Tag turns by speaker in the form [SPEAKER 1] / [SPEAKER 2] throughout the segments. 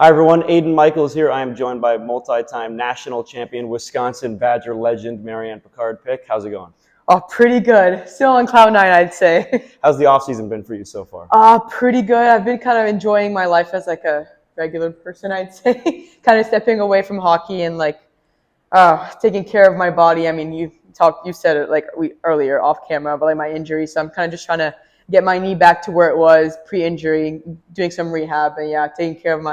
[SPEAKER 1] Hi everyone, Aidan Michaels here. I am joined by multi-time national champion Wisconsin Badger legend Marianne Picard. Pick, how's it going?
[SPEAKER 2] Oh, pretty good. Still on cloud nine, I'd say.
[SPEAKER 1] How's the offseason been for you so far?
[SPEAKER 2] Pretty good. I've been kind of enjoying my life as like a regular person, I'd say. Kind of stepping away from hockey and taking care of my body. I mean, you said it earlier off camera, but like my injury. So I'm kind of just trying to get my knee back to where it was pre-injury, doing some rehab, and taking care of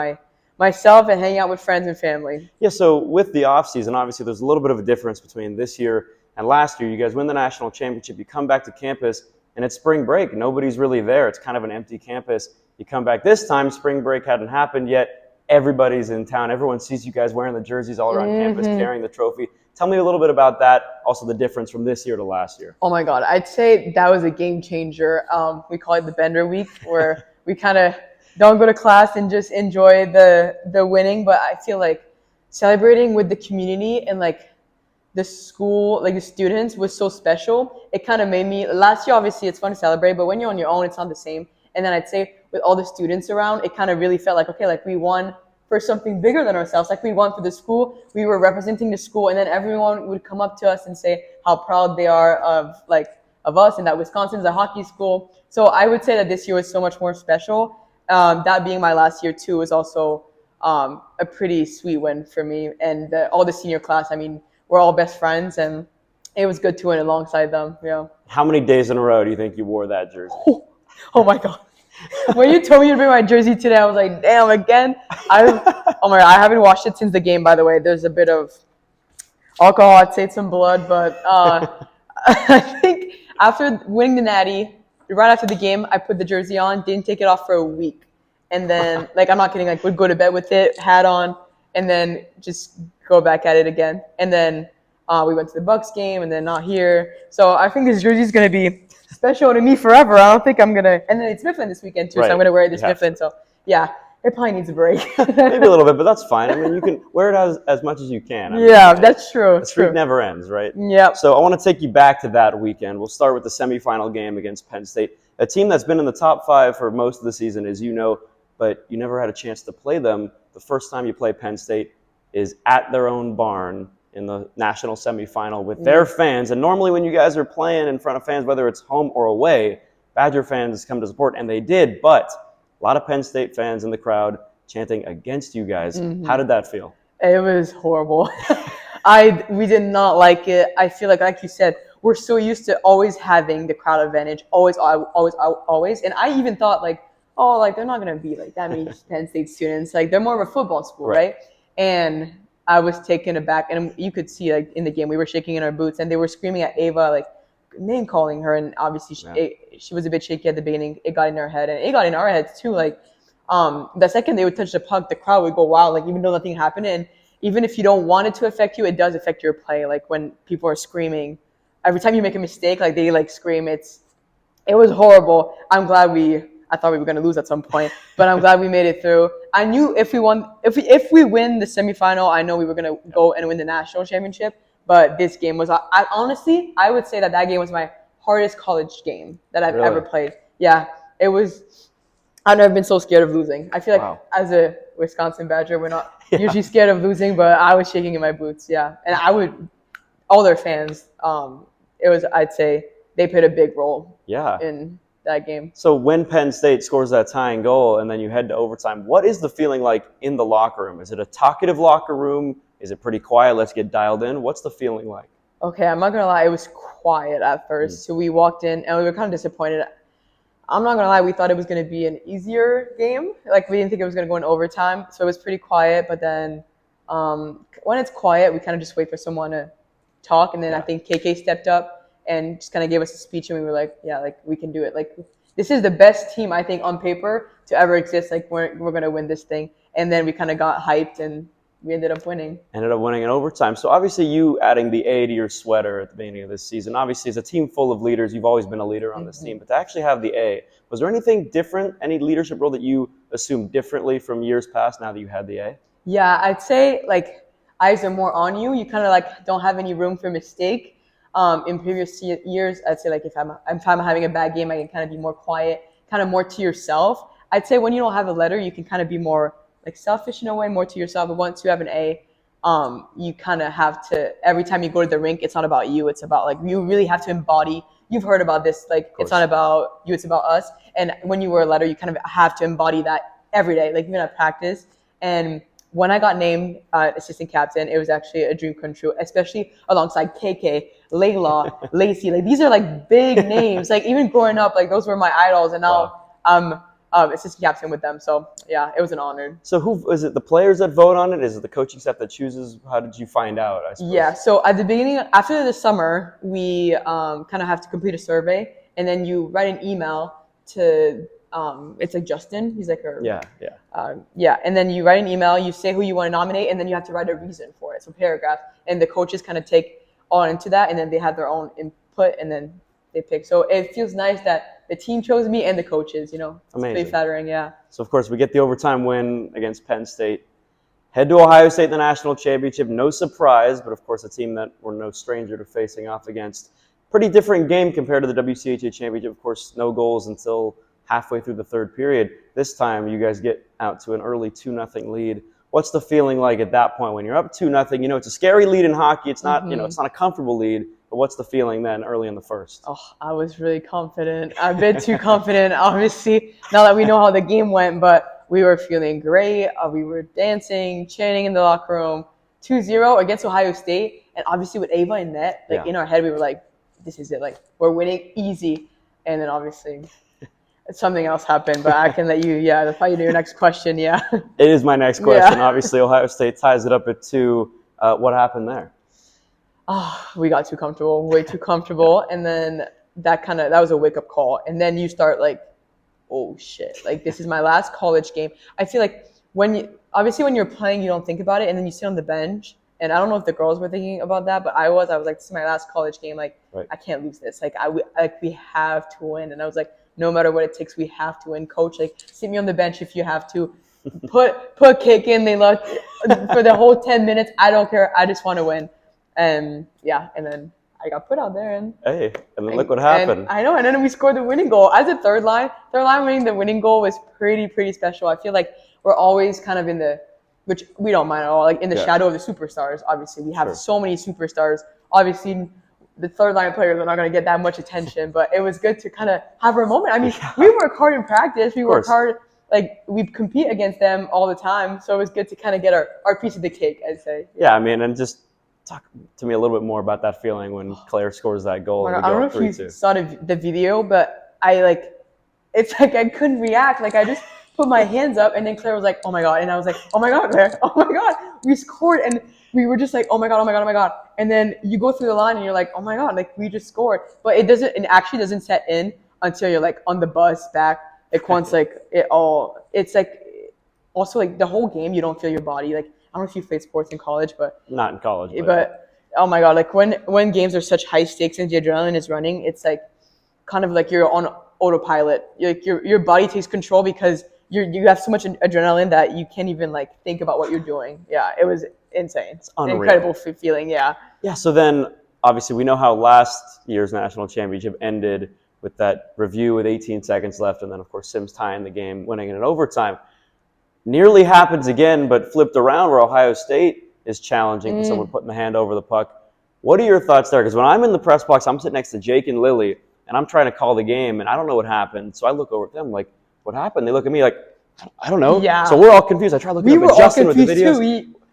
[SPEAKER 2] myself and hanging out with friends and family.
[SPEAKER 1] Yeah, so with the offseason, obviously there's a little bit of a difference between this year and last year. You guys win the national championship, you come back to campus, and it's spring break. Nobody's really there. It's kind of an empty campus. You come back this time, spring break hadn't happened yet. Everybody's in town. Everyone sees you guys wearing the jerseys all around campus, carrying the trophy. Tell me a little bit about that, also the difference from this year to last year.
[SPEAKER 2] Oh my God, I'd say that was a game changer. We call it the Bender Week, where we kind of don't go to class and just enjoy the winning. But I feel like celebrating with the community and like the school, like the students, was so special. It kind of made me, last year obviously it's fun to celebrate, but when you're on your own, it's not the same. And then I'd say with all the students around, it kind of really felt like, okay, like we won for something bigger than ourselves. Like we won for the school, we were representing the school, and then everyone would come up to us and say how proud they are of us and that Wisconsin's a hockey school. So I would say that this year was so much more special. That being my last year too was also a pretty sweet win for me. And all the senior class, I mean, we're all best friends, and it was good to win alongside them. Yeah.
[SPEAKER 1] How many days in a row do you think you wore that jersey?
[SPEAKER 2] Oh my God. When you told me to bring my jersey today, I was like, damn, again? Oh my God, I haven't washed it since the game, by the way. There's a bit of alcohol, I'd say some blood, but I think after winning the Natty, right after the game, I put the jersey on, didn't take it off for a week. And then, I'm not kidding, would go to bed with it, hat on, and then just go back at it again. And then we went to the Bucks game, and then not here. So I think this jersey is going to be special to me forever. I don't think I'm going to – and then it's Mifflin this weekend too, right. So I'm going to wear it this Mifflin. So, yeah, it probably needs a break.
[SPEAKER 1] Maybe a little bit, but that's fine. I mean, you can wear it as much as you can.
[SPEAKER 2] That's true.
[SPEAKER 1] The streak never ends, right?
[SPEAKER 2] Yeah.
[SPEAKER 1] So I want to take you back to that weekend. We'll start with the semifinal game against Penn State, a team that's been in the top 5 for most of the season, as you know, but you never had a chance to play them. The first time you play Penn State is at their own barn in the national semifinal with their fans. And normally when you guys are playing in front of fans, whether it's home or away, Badger fans come to support, and they did. But a lot of Penn State fans in the crowd chanting against you guys. How did that feel? It
[SPEAKER 2] was horrible. We did not like it. I feel like you said, we're so used to always having the crowd advantage, always. And I even thought they're not going to be like that many Penn State students. Like they're more of a football school, right? And I was taken aback, and you could see in the game we were shaking in our boots, and they were screaming at Ava, name calling her, and obviously she was a bit shaky at the beginning. It got in her head, and it got in our heads too. The second they would touch the puck, the crowd would go wild. Even though nothing happened, and even if you don't want it to affect you, it does affect your play. When people are screaming, every time you make a mistake, they scream. It was horrible. I thought we were going to lose at some point, but I'm glad we made it through. I knew if we win the semifinal, I know we were going to go and win the national championship. But this game was, honestly, I would say that game was my hardest college game that I've ever played. Yeah, it was. I've never been so scared of losing. I feel like as a Wisconsin Badger, we're not usually scared of losing, but I was shaking in my boots. Yeah, and all their fans. I'd say they played a big role.
[SPEAKER 1] Yeah.
[SPEAKER 2] In that game.
[SPEAKER 1] So when Penn State scores that tying goal and then you head to overtime, what is the feeling like in the locker room? Is it a talkative locker room? Is it pretty quiet? Let's get dialed in. What's the feeling like?
[SPEAKER 2] Okay, I'm not going to lie. It was quiet at first. So we walked in and we were kind of disappointed. I'm not going to lie. We thought it was going to be an easier game. We didn't think it was going to go in overtime. So it was pretty quiet. But then when it's quiet, we kind of just wait for someone to talk. And then I think KK stepped up and just kind of gave us a speech, and we were like, we can do it. This is the best team, I think, on paper to ever exist. We're going to win this thing. And then we kind of got hyped, and we ended up winning.
[SPEAKER 1] Ended up winning in overtime. So obviously you adding the A to your sweater at the beginning of this season, obviously as a team full of leaders, you've always been a leader on this team, but to actually have the A, was there anything different, any leadership role that you assumed differently from years past now that you had the A?
[SPEAKER 2] Yeah, I'd say eyes are more on you. You kind of don't have any room for mistake. In previous years, I'd say if I'm having a bad game, I can kind of be more quiet, kind of more to yourself. I'd say when you don't have a letter, you can kind of be more like selfish in a way, more to yourself. But once you have an A, you kind of have to, every time you go to the rink, it's not about you. It's about like, you really have to embody. You've heard about this, like it's not about you, it's about us. And when you wear a letter, you kind of have to embody that every day, like even at practice. And when I got named assistant captain, it was actually a dream come true, especially alongside KK, Layla, Lacey. Like these are like big names. Like even growing up, like those were my idols, and now I'm assistant captain with them. So yeah, it was an honor.
[SPEAKER 1] So who is it? The players that vote on it? Is it the coaching staff that chooses? How did you find out? I suppose?
[SPEAKER 2] Yeah. So at the beginning, after the summer, we kind of have to complete a survey, and then you write an email to. It's like Justin. He's like our and then you write an email. You say who you want to nominate, and then you have to write a reason for it. So paragraph, and the coaches kind of take on into that, and then they have their own input, and then they pick. So it feels nice that the team chose me and the coaches. You know, it's pretty flattering. Yeah.
[SPEAKER 1] So of course we get the overtime win against Penn State. Head to Ohio State in the national championship. No surprise, but of course a team that we're no stranger to facing off against. Pretty different game compared to the WCHA championship. Of course, no goals until halfway through the third period. This time, you guys get out to an early 2-0 lead. What's the feeling like at that point when you're up 2-0? You know, it's a scary lead in hockey. It's not, it's not a comfortable lead. But what's the feeling then early in the first?
[SPEAKER 2] Oh, I was really confident. A bit too confident, obviously, now that we know how the game went. But we were feeling great. We were dancing, chanting in the locker room. 2-0 against Ohio State. And obviously with Ava in net, like in our head, we were like, this is it. Like, we're winning easy. And then obviously something else happened, but I can let you, that's probably your next question, It
[SPEAKER 1] is my next question. Obviously, Ohio State ties it up at 2. What happened there?
[SPEAKER 2] We got too comfortable, way too comfortable. And then that was a wake-up call. And then you start like, oh, shit. Like, this is my last college game. I feel like when you're playing, you don't think about it. And then you sit on the bench. And I don't know if the girls were thinking about that, but I was like, this is my last college game. Like, I can't lose this. Like, we have to win. And I was like, no matter what it takes, we have to win. Coach, like, sit me on the bench if you have to. Put kick in. They love for the whole 10 minutes. I don't care. I just want to win. And then I got put out there. And
[SPEAKER 1] then look what happened.
[SPEAKER 2] I know. And then we scored the winning goal. As a third line winning the winning goal was pretty special. I feel like we're always kind of in the, which we don't mind at all, like in the shadow of the superstars. Obviously, we have so many superstars. Obviously, the third line players are not going to get that much attention, but it was good to kind of have our moment. I mean, we work hard in practice. We work hard, like we compete against them all the time. So it was good to kind of get our piece of the cake, I'd say.
[SPEAKER 1] Yeah, I mean, and just talk to me a little bit more about that feeling when Claire scores that goal.
[SPEAKER 2] I don't know if you saw the video, but it's like I couldn't react. Like I just put my hands up, and then Claire was like, "Oh my god!" And I was like, "Oh my god, Claire! Oh my god!" We scored, and we were just like, "Oh my god! Oh my god! Oh my god!" And then you go through the line, and you're like, "Oh my god!" Like we just scored, but it actually doesn't set in until you're like on the bus back. Like once it's like also like the whole game, you don't feel your body. Like I don't know if you played sports in college, but
[SPEAKER 1] not in college.
[SPEAKER 2] But oh my god, like when games are such high stakes and the adrenaline is running, it's like kind of like you're on autopilot. Like your body takes control because you have so much adrenaline that you can't even like think about what you're doing. Yeah, it was insane. It's an incredible feeling. Yeah.
[SPEAKER 1] Yeah. So then, obviously, we know how last year's national championship ended with that review with 18 seconds left, and then of course Sims tying the game, winning it in overtime. Nearly happens again, but flipped around where Ohio State is challenging for someone putting the hand over the puck. What are your thoughts there? Because when I'm in the press box, I'm sitting next to Jake and Lily, and I'm trying to call the game, and I don't know what happened. So I look over at them like, what happened? They look at me like, I don't know.
[SPEAKER 2] Yeah.
[SPEAKER 1] So we're all confused. I try looking up at Justin with the videos.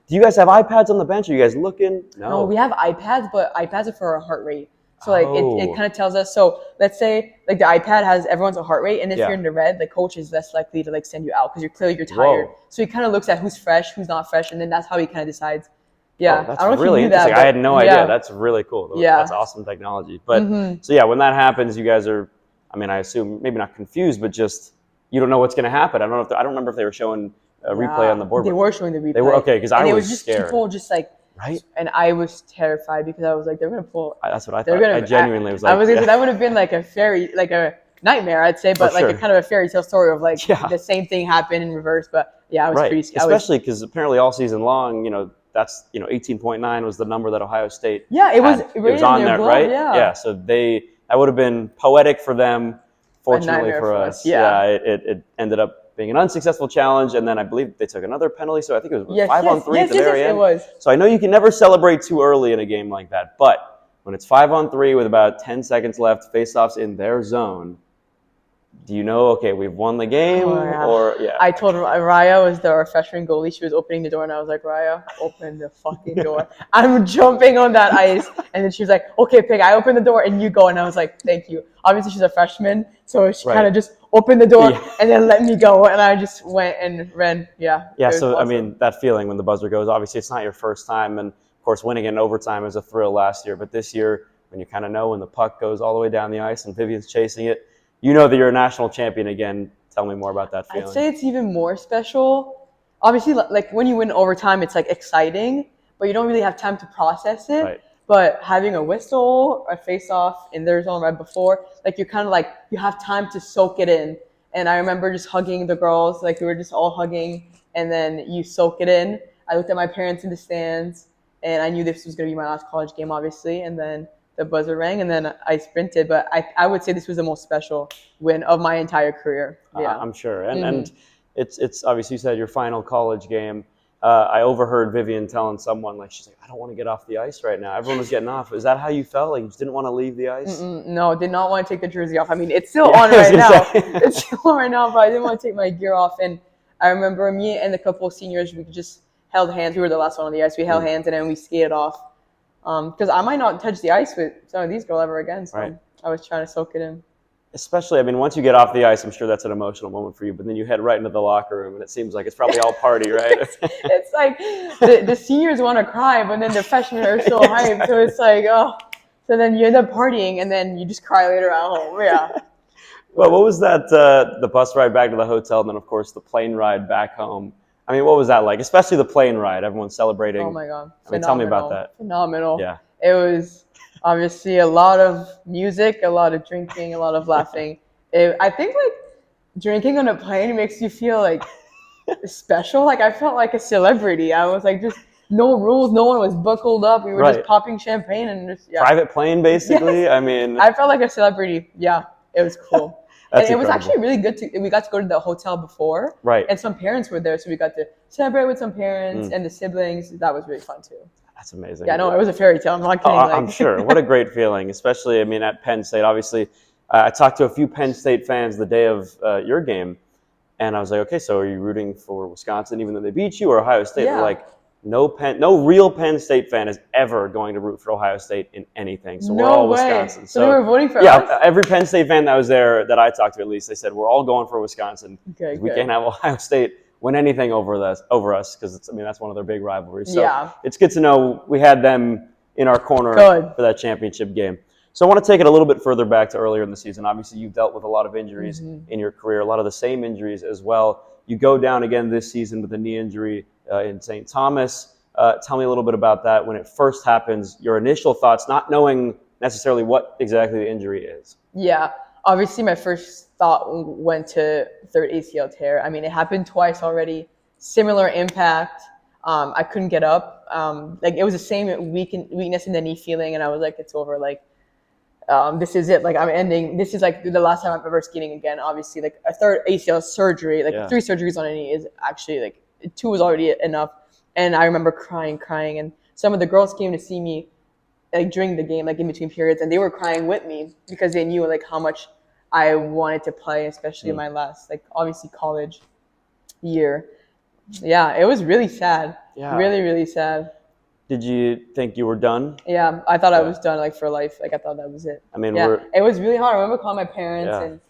[SPEAKER 1] Do you guys have iPads on the bench? Are you guys looking?
[SPEAKER 2] No, we have iPads, but iPads are for our heart rate. So like it kind of tells us. So let's say like the iPad has everyone's heart rate, and if you're in the red, the coach is less likely to like send you out because you're tired. Whoa. So he kind of looks at who's fresh, who's not fresh, and then that's how he kind of decides. Yeah,
[SPEAKER 1] that's really interesting. I had no idea. That's really cool. Yeah, that's awesome technology. But so yeah, when that happens, you guys are, I mean, I assume maybe not confused, but just you don't know what's going to happen. I don't remember if they were showing a replay on the board.
[SPEAKER 2] They were showing the replay.
[SPEAKER 1] They were because I was just
[SPEAKER 2] scared. People just like. Right. And I was terrified because I was like, they're going to pull.
[SPEAKER 1] That's what I thought. I genuinely was like.
[SPEAKER 2] I was going to say that would have been like a nightmare, I'd say, but like a kind of a fairy tale story of like the same thing happened in reverse. But yeah, I was pretty scared.
[SPEAKER 1] Especially because apparently all season long, that's 18.9 was the number that Ohio State.
[SPEAKER 2] Yeah, it was.
[SPEAKER 1] It was on there, right? Yeah. So that would have been poetic for them. Fortunately for us, it ended up being an unsuccessful challenge, and then I believe they took another penalty, so I think it was
[SPEAKER 2] Yes,
[SPEAKER 1] 5-on-3 at the very
[SPEAKER 2] yes,
[SPEAKER 1] end.
[SPEAKER 2] it was.
[SPEAKER 1] So I know you can never celebrate too early in a game like that, but when it's 5-on-3 with about 10 seconds left, face-offs in their zone, do you know, okay, we've won the game, or, yeah.
[SPEAKER 2] I told Raya was our freshman goalie. She was opening the door, and I was like, Raya, open the fucking door. I'm jumping on that ice. And then she was like, okay, Pig, I open the door, and you go. And I was like, thank you. Obviously, she's a freshman, so she kind of just opened the door and then let me go. And I just went and ran. Yeah.
[SPEAKER 1] Yeah, so,
[SPEAKER 2] awesome.
[SPEAKER 1] I mean, that feeling when the buzzer goes, obviously, it's not your first time. And, of course, winning in overtime was a thrill last year. But this year, when you kind of know when the puck goes all the way down the ice and Vivian's chasing it, you know that you're a national champion again. Tell me more about that feeling.
[SPEAKER 2] I'd say it's even more special. Obviously, like when you win overtime, it's like exciting, but you don't really have time to process it.
[SPEAKER 1] Right.
[SPEAKER 2] But having a whistle, a face-off in their zone right before, like you're kind of like, you have time to soak it in. And I remember just hugging the girls, like we were just all hugging, and then you soak it in. I looked at my parents in the stands, and I knew this was going to be my last college game, obviously, and then the buzzer rang, and then I sprinted. But I would say this was the most special win of my entire career. Yeah,
[SPEAKER 1] I'm sure. And it's obviously you said your final college game. I overheard Vivian telling someone, like, she's like, I don't want to get off the ice right now. Everyone was getting off. Is that how you felt? Like you just didn't want to leave the ice?
[SPEAKER 2] No, did not want to take the jersey off. I mean, it's still on right now. It's still on right now, but I didn't want to take my gear off. And I remember me and a couple of seniors, we just held hands. We were the last one on the ice. We held hands, and then we skated off. Because I might not touch the ice with some of these girls ever again. So I was trying to soak it in.
[SPEAKER 1] Especially, I mean, once you get off the ice, I'm sure that's an emotional moment for you. But then you head right into the locker room, and it seems like it's probably all party, right?
[SPEAKER 2] It's like the seniors want to cry, but then the freshmen are so hyped. So it's like, oh. So then you end up partying, and then you just cry later at home. Yeah.
[SPEAKER 1] Well, what was that, the bus ride back to the hotel, and then, of course, the plane ride back home? I mean, what was that like? Especially the plane ride. Everyone's celebrating.
[SPEAKER 2] Oh, my God.
[SPEAKER 1] I mean, tell me about that.
[SPEAKER 2] Phenomenal.
[SPEAKER 1] Yeah.
[SPEAKER 2] It was obviously a lot of music, a lot of drinking, a lot of laughing. I think, like, drinking on a plane makes you feel, like, special. Like, I felt like a celebrity. I was, like, just no rules. No one was buckled up. We were just popping champagne and just,
[SPEAKER 1] private plane, basically. Yes. I mean.
[SPEAKER 2] I felt like a celebrity. Yeah, it was cool. And it was actually really good we got to go to the hotel before.
[SPEAKER 1] Right.
[SPEAKER 2] And some parents were there, so we got to celebrate with some parents and the siblings. That was really fun, too.
[SPEAKER 1] That's amazing.
[SPEAKER 2] Yeah, no, it was a fairy tale. I'm not kidding.
[SPEAKER 1] I'm sure. What a great feeling, especially, I mean, at Penn State. Obviously, I talked to a few Penn State fans the day of your game, and I was like, okay, so are you rooting for Wisconsin even though they beat you, or Ohio State?
[SPEAKER 2] Yeah.
[SPEAKER 1] They're like, no real Penn State fan is ever going to root for Ohio State in anything. So we're all Wisconsin.
[SPEAKER 2] So they were voting for us?
[SPEAKER 1] Yeah, every Penn State fan that was there that I talked to, at least, they said we're all going for Wisconsin.
[SPEAKER 2] Okay,
[SPEAKER 1] we can't have Ohio State win anything over us because that's one of their big rivalries. So it's good to know we had them in our corner for that championship game. So I want to take it a little bit further back to earlier in the season. Obviously, you've dealt with a lot of injuries in your career, a lot of the same injuries as well. You go down again this season with a knee injury in St. Thomas. Tell me a little bit about that. When it first happens, your initial thoughts, not knowing necessarily what exactly the injury is.
[SPEAKER 2] Yeah, obviously my first thought went to third ACL tear. I mean, it happened twice already. Similar impact. I couldn't get up. Like it was the same weakness in the knee feeling, and I was like, it's over. Like, this is it. Like I'm ending. This is like the last time I'm ever skating again. Obviously, like a third ACL surgery, like 3 surgeries on a knee is actually like 2 was already enough. And I remember crying, and some of the girls came to see me like during the game, like in between periods, and they were crying with me because they knew like how much I wanted to play, especially in my last, like obviously college year. Yeah, it was really sad. Yeah. Really, really sad.
[SPEAKER 1] Did you think you were done?
[SPEAKER 2] Yeah, I thought I was done, like for life. Like I thought that was it.
[SPEAKER 1] I mean,
[SPEAKER 2] it was really hard. I remember calling my parents, and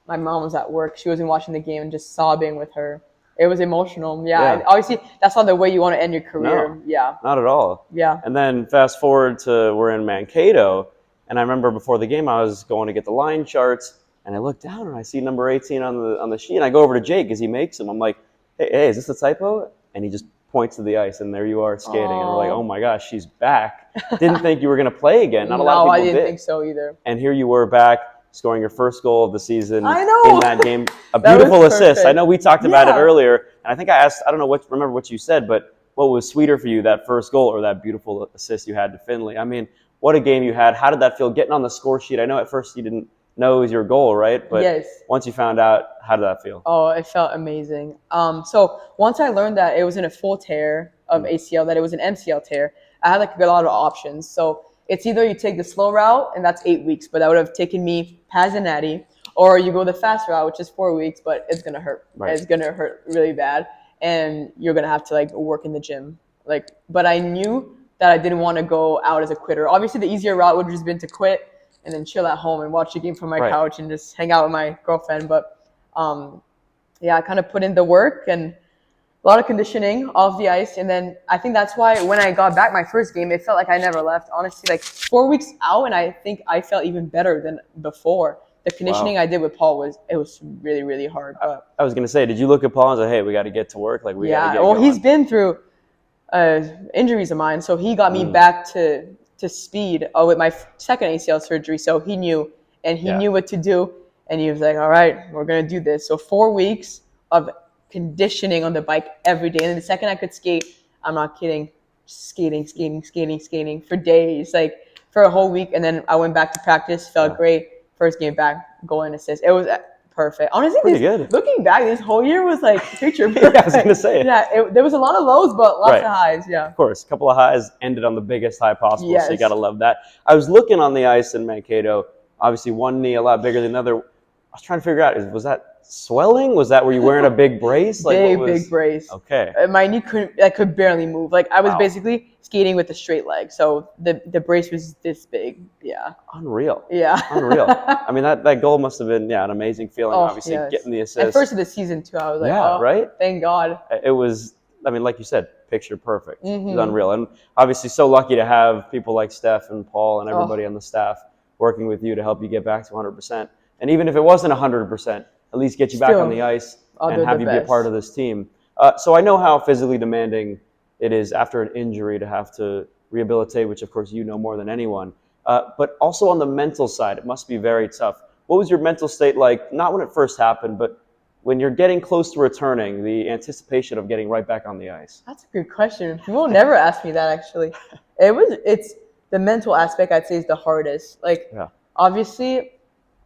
[SPEAKER 2] my mom was at work. She wasn't watching the game and just sobbing with her. It was emotional. Yeah. Obviously, that's not the way you want to end your career.
[SPEAKER 1] No,
[SPEAKER 2] yeah.
[SPEAKER 1] Not at all.
[SPEAKER 2] Yeah.
[SPEAKER 1] And then fast forward to we're in Mankato, and I remember before the game I was going to get the line charts, and I look down and I see number 18 on the sheet, and I go over to Jake as he makes them. I'm like, hey, is this a typo? And he just points to the ice, and there you are skating, and we're like, oh my gosh, she's back. Didn't think you were going to play again. Not a lot of people did.
[SPEAKER 2] I didn't think so either.
[SPEAKER 1] And here you were back, scoring your first goal of the season in that game. A
[SPEAKER 2] That
[SPEAKER 1] beautiful
[SPEAKER 2] was
[SPEAKER 1] assist.
[SPEAKER 2] perfect.
[SPEAKER 1] I know we talked about it earlier, and I think I asked, I don't know remember what you said, but what was sweeter for you, that first goal or that beautiful assist you had to Finley? I mean, what a game you had. How did that feel getting on the score sheet? I know at first you didn't knows your goal, right? But
[SPEAKER 2] Yes.
[SPEAKER 1] once you found out, how did that feel?
[SPEAKER 2] Oh, it felt amazing. So once I learned that it wasn't a full tear of ACL, that it was an MCL tear, I had like a lot of options. So it's either you take the slow route, and that's 8 weeks, but that would have taken me past a natty, or you go the fast route, which is 4 weeks, but it's gonna hurt.
[SPEAKER 1] Right.
[SPEAKER 2] It's gonna hurt really bad, and you're gonna have to like work in the gym. Like, but I knew that I didn't want to go out as a quitter. Obviously, the easier route would have just been to quit and then chill at home and watch the game from my
[SPEAKER 1] Right.
[SPEAKER 2] couch and just hang out with my girlfriend. But yeah, I kind of put in the work and a lot of conditioning off the ice. And then I think that's why when I got back my first game, it felt like I never left. Honestly, like 4 weeks out, and I think I felt even better than before. The conditioning I did with Paul was really, really hard. But
[SPEAKER 1] I was going to say, did you look at Paul and say, hey, we got to get to work? Like, we got to get
[SPEAKER 2] well,
[SPEAKER 1] going.
[SPEAKER 2] he's been through injuries of mine. So he got me back to speed with my second ACL surgery. So he knew, and he knew what to do. And he was like, all right, we're going to do this. So 4 weeks of conditioning on the bike every day. And the second I could skate, I'm not kidding, skating for days, like for a whole week. And then I went back to practice, felt great. First game back, goal and assist. It was perfect. Honestly,
[SPEAKER 1] pretty good.
[SPEAKER 2] Looking back, this whole year was like picture perfect.
[SPEAKER 1] I was going to say.
[SPEAKER 2] Yeah, there was a lot of lows, but lots of highs. Yeah.
[SPEAKER 1] Of course, a couple of highs, ended on the biggest high possible, so you
[SPEAKER 2] Yes.
[SPEAKER 1] got to love that. I was looking on the ice in Mankato, obviously one knee a lot bigger than the other. I was trying to figure out, was that swelling? Was that, were you wearing a big brace? Like,
[SPEAKER 2] Big brace.
[SPEAKER 1] Okay.
[SPEAKER 2] My knee could barely move. Like I was basically skating with a straight leg, so the brace was this big. Yeah.
[SPEAKER 1] Unreal.
[SPEAKER 2] Yeah.
[SPEAKER 1] Unreal. I mean, that goal must have been, an amazing feeling, obviously, getting the assist.
[SPEAKER 2] And first of the season, too, I was like,
[SPEAKER 1] right?
[SPEAKER 2] Thank God.
[SPEAKER 1] It was, I mean, like you said, picture perfect. It was
[SPEAKER 2] Mm-hmm.
[SPEAKER 1] unreal. And obviously so lucky to have people like Steph and Paul and everybody on the staff working with you to help you get back to 100%. And even if it wasn't 100%, at least get you back on the ice and have you be a part of this team. So I know how physically demanding it is after an injury to have to rehabilitate, which of course you know more than anyone. But also on the mental side, it must be very tough. What was your mental state like, not when it first happened, but when you're getting close to returning, the anticipation of getting right back on the ice?
[SPEAKER 2] That's a good question. People never ask me that, actually. It's the mental aspect, I'd say, is the hardest. Like, obviously,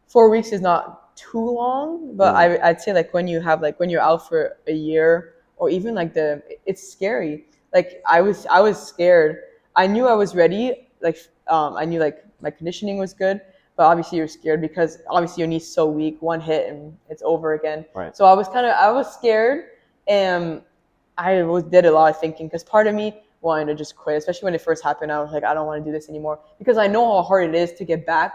[SPEAKER 2] 4 weeks is not too long, but I'd say like when you're out for a year, or even like it's scary. Like I was scared. I knew I was ready. Like I knew like my conditioning was good, but obviously you're scared because obviously your knee's so weak. One hit and it's over again.
[SPEAKER 1] Right.
[SPEAKER 2] So I was scared, and I did a lot of thinking because part of me wanted to just quit, especially when it first happened. I was like, I don't want to do this anymore because I know how hard it is to get back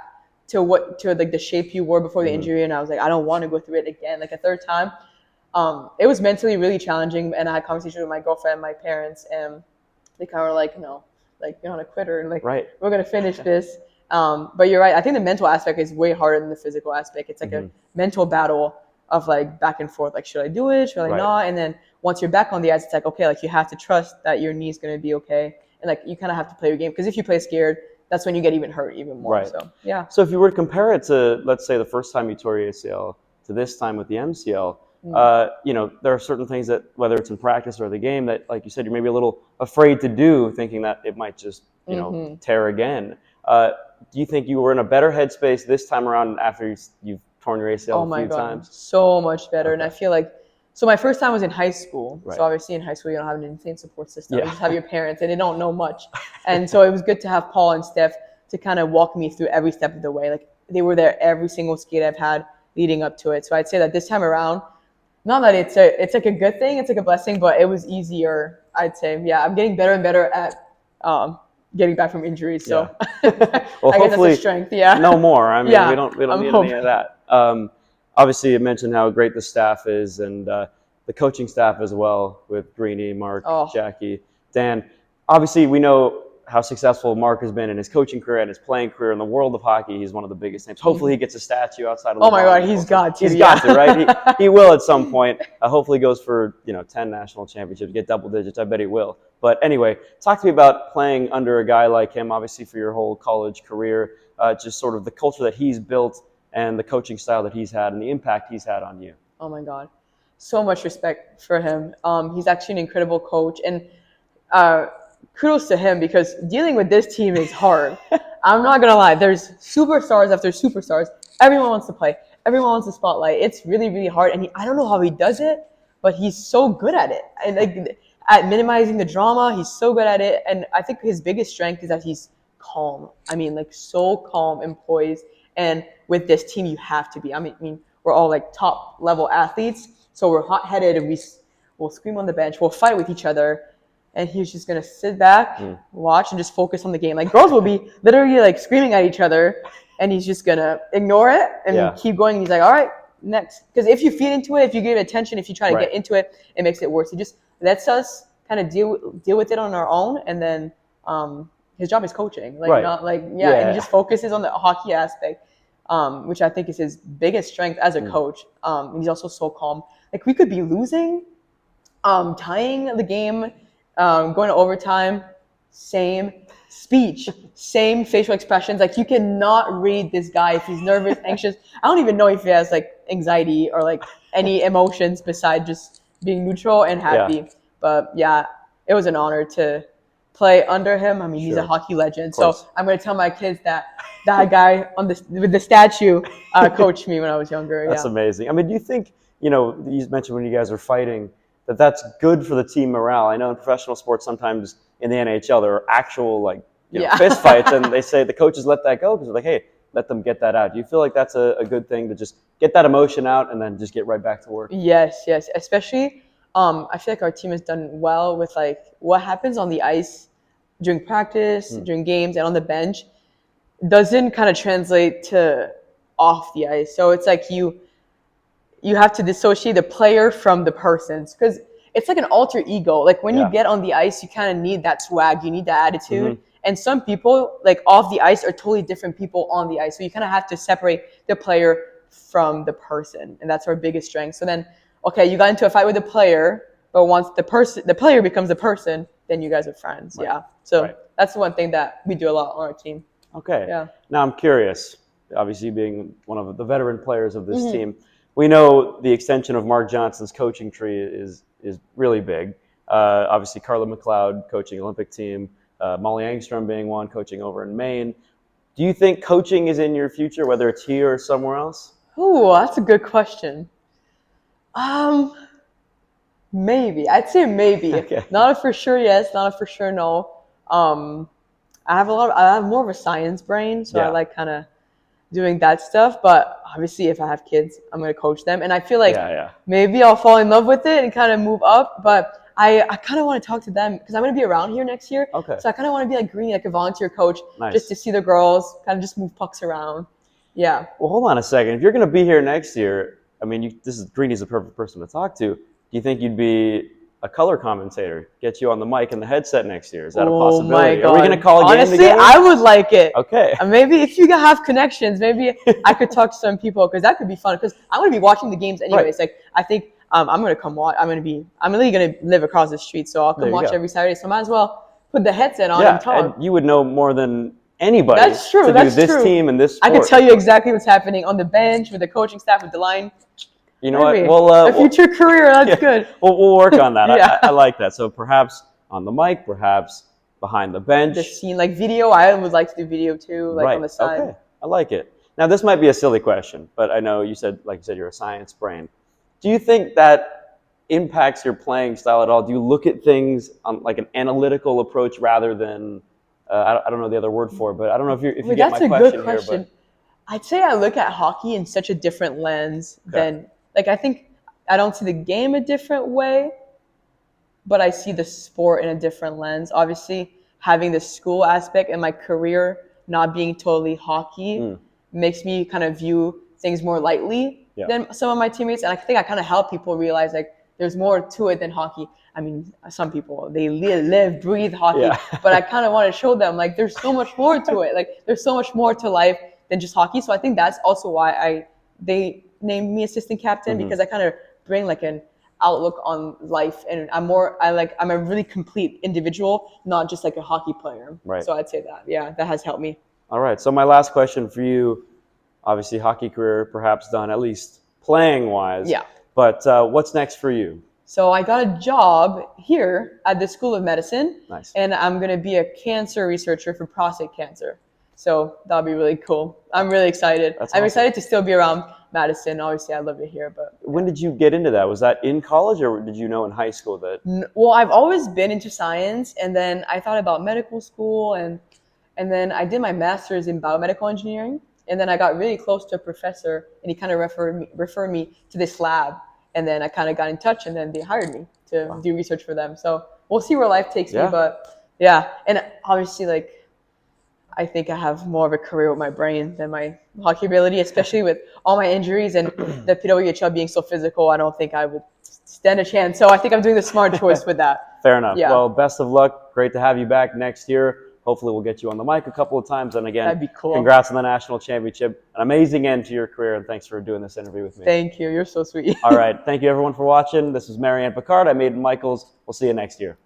[SPEAKER 2] to like the shape you were before the injury, and I was like, I don't want to go through it again, like a third time. It was mentally really challenging, and I had conversations with my girlfriend and my parents, and they kind of were like, no, like you're not a quitter, and like we're gonna finish this. But you're right. I think the mental aspect is way harder than the physical aspect. It's like a mental battle of like back and forth. Like, should I do it? Should I not? And then once you're back on the ice, it's like, okay, like you have to trust that your knee's gonna be okay, and like you kind of have to play your game, because if you play scared, that's when you get even hurt even more.
[SPEAKER 1] Right.
[SPEAKER 2] So yeah.
[SPEAKER 1] So if you were to compare it to, let's say, the first time you tore your ACL to this time with the MCL, there are certain things that, whether it's in practice or the game, that, like you said, you're maybe a little afraid to do, thinking that it might just, tear again. Do you think you were in a better headspace this time around after you've torn your ACL a few times?
[SPEAKER 2] So much better. And I feel like, so my first time was in high school.
[SPEAKER 1] Right.
[SPEAKER 2] So obviously in high school, you don't have an insane support system. You just have your parents, and they don't know much. And so it was good to have Paul and Steph to kind of walk me through every step of the way. Like they were there every single skate I've had leading up to it. So I'd say that this time around, not that it's like a good thing, it's like a blessing, but it was easier, I'd say. Yeah, I'm getting better and better at getting back from injuries. So
[SPEAKER 1] well,
[SPEAKER 2] I guess that's a strength. Yeah.
[SPEAKER 1] No more. I mean, we don't need
[SPEAKER 2] hoping.
[SPEAKER 1] any of that. Obviously, you mentioned how great the staff is, and the coaching staff as well, with Greeny, Mark, Jackie, Dan. Obviously, we know how successful Mark has been in his coaching career and his playing career in the world of hockey. He's one of the biggest names. Hopefully, he gets a statue outside of.
[SPEAKER 2] Oh my God, he's got to.
[SPEAKER 1] He's got to, right? He will at some point. Hopefully, goes for 10 national championships, get double digits. I bet he will. But anyway, talk to me about playing under a guy like him. Obviously, for your whole college career, just sort of the culture that he's built and the coaching style that he's had and the impact he's had on you.
[SPEAKER 2] Oh my God, so much respect for him. He's actually an incredible coach, and kudos to him because dealing with this team is hard. I'm not gonna lie. There's superstars after superstars. Everyone wants to play. Everyone wants the spotlight. It's really, really hard, and I don't know how he does it, but he's so good at it. And like at minimizing the drama, he's so good at it. And I think his biggest strength is that he's calm. I mean, like so calm and poised. And with this team, you have to be. I mean, we're all like top level athletes, so we're hot headed, and we'll scream on the bench. We'll fight with each other. And he's just gonna sit back, watch, and just focus on the game. Like girls will be literally like screaming at each other, and he's just gonna ignore it and keep going. And he's like, "All right, next." Because if you feed into it, if you give it attention, if you try to get into it, it makes it worse. He just lets us kind of deal with it on our own, and then his job is coaching. Like not like and he just focuses on the hockey aspect, which I think is his biggest strength as a coach. And he's also so calm. Like we could be losing, tying the game. Going to overtime, same speech, same facial expressions. Like you cannot read this guy if he's nervous, anxious. I don't even know if he has like anxiety or like any emotions besides just being neutral and happy. But yeah, it was an honor to play under him. I mean, he's a hockey legend. So I'm going to tell my kids that guy with the statue coached me when I was younger.
[SPEAKER 1] That's amazing. I mean, do you think, you mentioned when you guys are fighting, that's good for the team morale? I know in professional sports sometimes in the NHL there are actual fist fights, and they say the coaches let that go because they're like, hey, let them get that out. Do you feel like that's a good thing to just get that emotion out and then just get right back to work?
[SPEAKER 2] Yes. Especially, I feel like our team has done well with like what happens on the ice during practice, during games, and on the bench doesn't kind of translate to off the ice. So it's like you have to dissociate the player from the person because it's like an alter ego. Like when you get on the ice, you kind of need that swag, you need that attitude. And some people like off the ice are totally different people on the ice. So you kind of have to separate the player from the person. And that's our biggest strength. So then, okay, you got into a fight with the player, but once the player becomes the person, then you guys are friends. Right. Yeah. So that's the one thing that we do a lot on our team.
[SPEAKER 1] Okay. Yeah. Now I'm curious, obviously being one of the veteran players of this team, we know the extension of Mark Johnson's coaching tree is really big. Obviously, Carla McLeod coaching Olympic team, Molly Angstrom being one coaching over in Maine. Do you think coaching is in your future, whether it's here or somewhere else?
[SPEAKER 2] Oh, that's a good question. Maybe. I'd say maybe. Okay. Not a for sure yes, not a for sure no. I have more of a science brain, so I like kind of doing that stuff, but obviously if I have kids, I'm going to coach them. And I feel like maybe I'll fall in love with it and kind of move up, but I kind of want to talk to them because I'm going to be around here next year. Okay. So I kind of want to be like Greeny, like a volunteer coach, just to see the girls, kind of just move pucks around. Yeah.
[SPEAKER 1] Well, hold on a second. If you're going to be here next year, I mean, Greeny's the perfect person to talk to. Do you think you'd be a color commentator, get you on the mic and the headset next year? Is that a possibility?
[SPEAKER 2] My God.
[SPEAKER 1] Are we going to call a game
[SPEAKER 2] Honestly,
[SPEAKER 1] together?
[SPEAKER 2] I would like it.
[SPEAKER 1] Okay.
[SPEAKER 2] Maybe if you have connections, maybe I could talk to some people because that could be fun. Because I'm going to be watching the games anyways. Like I think I'm going to come watch. I'm really going to live across the street, so I'll come watch every Saturday. So I might as well put the headset on and talk.
[SPEAKER 1] And you would know more than anybody.
[SPEAKER 2] That's true.
[SPEAKER 1] To do this team and this sport.
[SPEAKER 2] I can tell you exactly what's happening on the bench with the coaching staff, with the line.
[SPEAKER 1] You know
[SPEAKER 2] Maybe.
[SPEAKER 1] what? Well,
[SPEAKER 2] a future career, that's good.
[SPEAKER 1] We'll work on that. I like that. So perhaps on the mic, perhaps behind the bench.
[SPEAKER 2] The scene, like video. I would like to do video too, like on the side.
[SPEAKER 1] Okay. I like it. Now, this might be a silly question, but I know you said, you're a science brain. Do you think that impacts your playing style at all? Do you look at things on like an analytical approach rather than, I don't know the other word for it, but I don't know if you get my question here. That's a good question.
[SPEAKER 2] I'd say I look at hockey in such a different lens than... Like, I think I don't see the game a different way, but I see the sport in a different lens. Obviously, having the school aspect and my career not being totally hockey makes me kind of view things more lightly than some of my teammates. And I think I kind of help people realize, like, there's more to it than hockey. I mean, some people, they live, breathe hockey. But I kind of want to show them, like, there's so much more to it. Like, there's so much more to life than just hockey. So I think that's also why they named me assistant captain because I kind of bring like an outlook on life, and I'm a really complete individual, not just like a hockey player. Right. So I'd say that has helped me.
[SPEAKER 1] All right. So my last question for you, obviously hockey career perhaps done at least playing wise. Yeah. But what's next for you?
[SPEAKER 2] So I got a job here at the School of Medicine,
[SPEAKER 1] Nice.
[SPEAKER 2] and I'm going to be a cancer researcher for prostate cancer. So that'll be really cool. I'm really excited.
[SPEAKER 1] That's
[SPEAKER 2] I'm
[SPEAKER 1] awesome.
[SPEAKER 2] excited to still be around Madison. Obviously, I love it here, but
[SPEAKER 1] When did you get into that? Was that in college, or did you know in high school that?
[SPEAKER 2] well, I've always been into science, and then I thought about medical school, and then I did my master's in biomedical engineering, and then I got really close to a professor, and he kind of referred me to this lab, and then I kind of got in touch, and then they hired me to do research for them. So we'll see where life takes me, but yeah, and obviously, like, I think I have more of a career with my brain than my hockey ability, especially with all my injuries and the PWHL being so physical. I don't think I would stand a chance. So I think I'm doing the smart choice with that.
[SPEAKER 1] Fair enough.
[SPEAKER 2] Yeah.
[SPEAKER 1] Well, best of luck. Great to have you back next year. Hopefully we'll get you on the mic a couple of times. And again,
[SPEAKER 2] That'd be cool.
[SPEAKER 1] Congrats on the national championship. An amazing end to your career, and thanks for doing this interview with me.
[SPEAKER 2] Thank you. You're so sweet.
[SPEAKER 1] All right. Thank you, everyone, for watching. This is Marianne Picard. I'm Aidan Michaels. We'll see you next year.